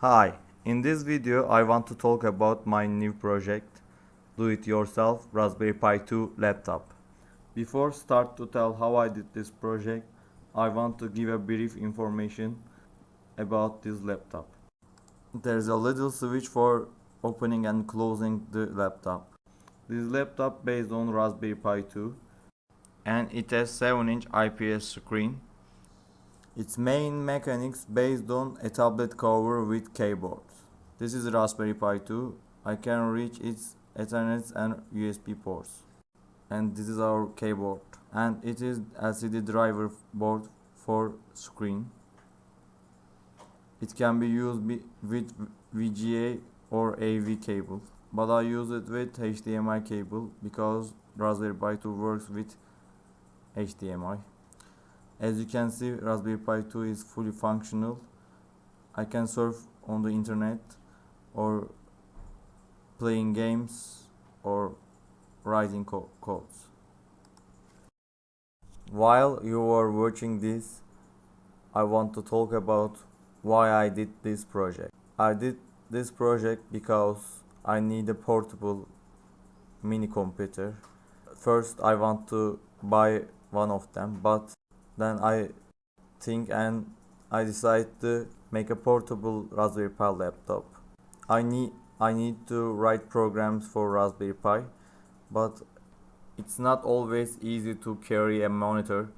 Hi, in this video I want to talk about my new project, do-it-yourself Raspberry Pi 2 laptop. Before start to tell how I did this project, I want to give a brief information about this laptop. There's a little switch for opening and closing the laptop. This laptop based on Raspberry Pi 2 and it has 7-inch IPS screen. Its main mechanics based on a tablet cover with keyboard. This is Raspberry Pi 2. I can reach its Ethernet and USB ports. And this is our keyboard. And it is LCD driver board for screen. It can be used with VGA or AV cable. But I use it with HDMI cable because Raspberry Pi 2 works with HDMI. As you can see, Raspberry Pi 2 is fully functional. I can surf on the internet or playing games or writing codes. While you are watching this, I want to talk about why I did this project. I did this project because I need a portable mini computer. First, I want to buy one of them, but then I think and I decide to make a portable Raspberry Pi laptop. I need to write programs for Raspberry Pi, but it's not always easy to carry a monitor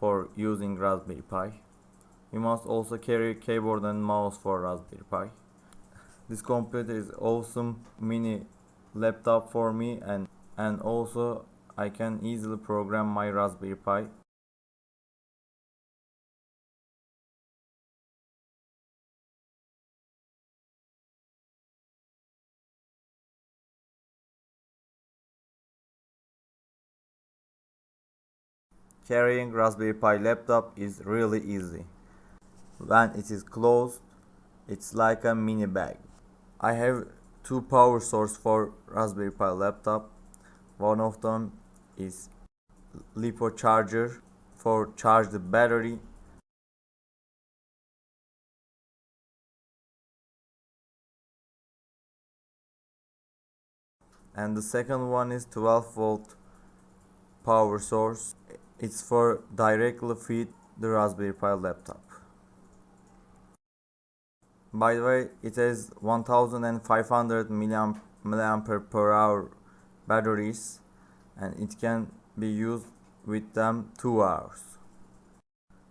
for using Raspberry Pi. You must also carry keyboard and mouse for Raspberry Pi. This computer is awesome mini laptop for me, and also I can easily program my Raspberry Pi. Carrying Raspberry Pi laptop is really easy. When it is closed, it's like a mini bag. I have two power sources for Raspberry Pi laptop. One of them is LiPo charger for charge the battery. And the second one is 12-volt power source. It's for directly feed the Raspberry Pi laptop. By the way, it has 1500 mAh batteries and it can be used with them 2 hours.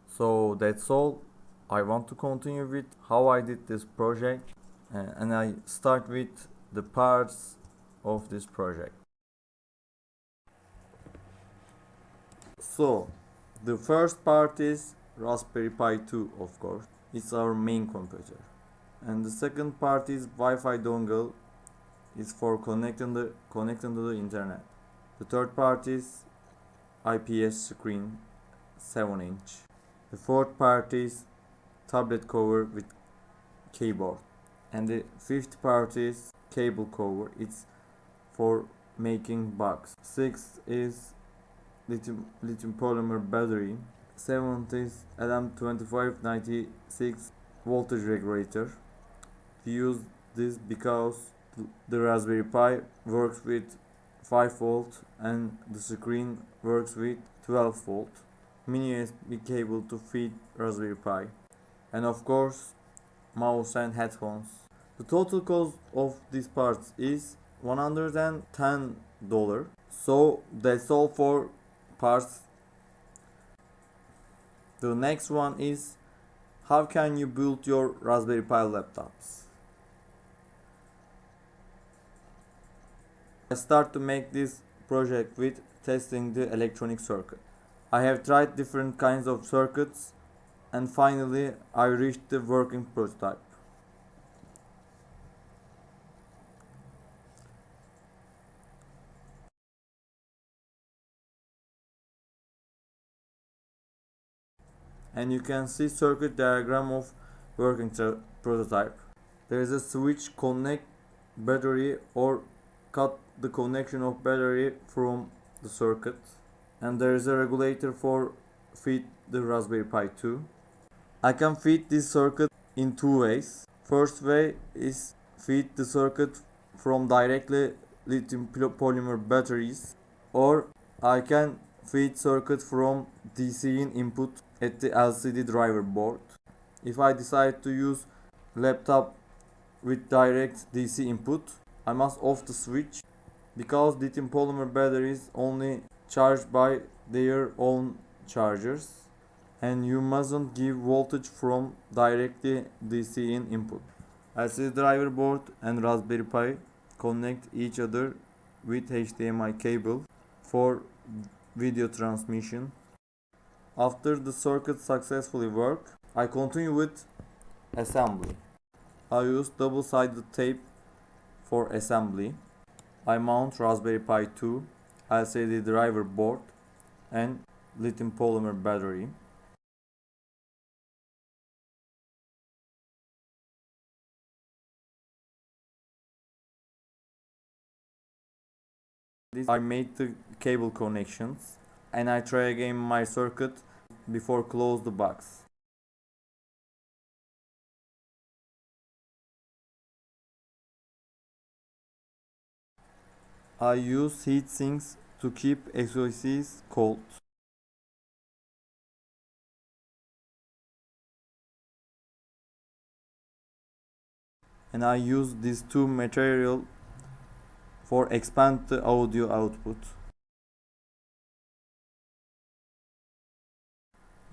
So that's all. I want to continue with how I did this project and I start with the parts of this project. So the first part is Raspberry Pi 2, of course. It's our main computer. And the second part is Wi-Fi dongle. It's for connecting to the internet. The third part is IPS screen, 7-inch. The fourth part is tablet cover with keyboard. And the fifth part is cable cover. It's for making box. Sixth is lithium polymer battery. Seventh is LM2596 voltage regulator. We use this because the Raspberry Pi works with 5 volt and the screen works with 12 volt. Mini USB cable to feed Raspberry Pi. And of course, mouse and headphones. The total cost of these parts is $110. So that's all for parts. The next one is how can you build your Raspberry Pi laptops? I start to make this project with testing the electronic circuit. I have tried different kinds of circuits and finally I reached the working prototype. And you can see circuit diagram of working prototype. There is a switch connect battery or cut the connection of battery from the circuit, and there is a regulator for feed the Raspberry Pi 2. I can feed this circuit in two ways. First way is feed the circuit from directly lithium polymer batteries, or I can feed circuit from DC in input at the LCD driver board. If I decide to use laptop with direct DC input, I must off the switch because lithium polymer batteries only charge by their own chargers, and you mustn't give voltage from directly DC in input. LCD driver board and Raspberry Pi connect each other with HDMI cable for video transmission. After the circuit successfully work, I continue with assembly. I use double-sided tape for assembly. I mount Raspberry Pi 2, LCD driver board and lithium polymer battery. I made the cable connections and I try again my circuit before close the box. I use heat sinks to keep SOCs cold. And I use these two material for expand the audio output.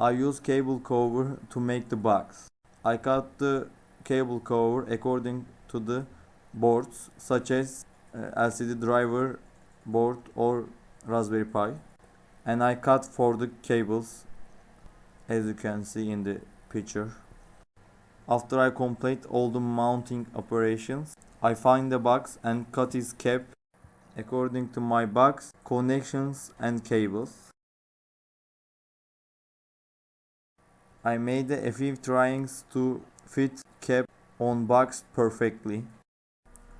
I use cable cover to make the box. I cut the cable cover according to the boards such as LCD driver board or Raspberry Pi, and I cut for the cables as you can see in the picture. After I complete all the mounting operations, I find the box and cut its cap according to my box connections and cables. I made a few tryings to fit cap on box perfectly.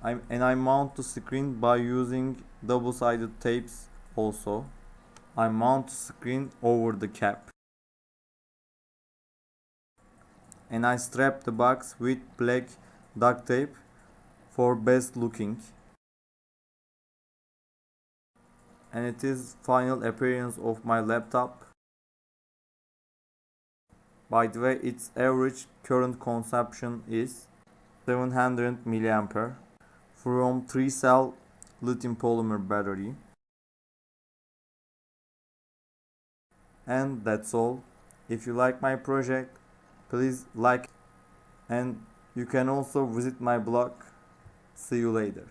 I mount the screen by using double-sided tapes also. I mount the screen over the cap. And I strap the box with black duct tape for best looking. And it is final appearance of my laptop. By the way, its average current consumption is 700 mAh from 3-cell lithium polymer battery. And that's all. If you like my project, please like, and you can also visit my blog. See you later.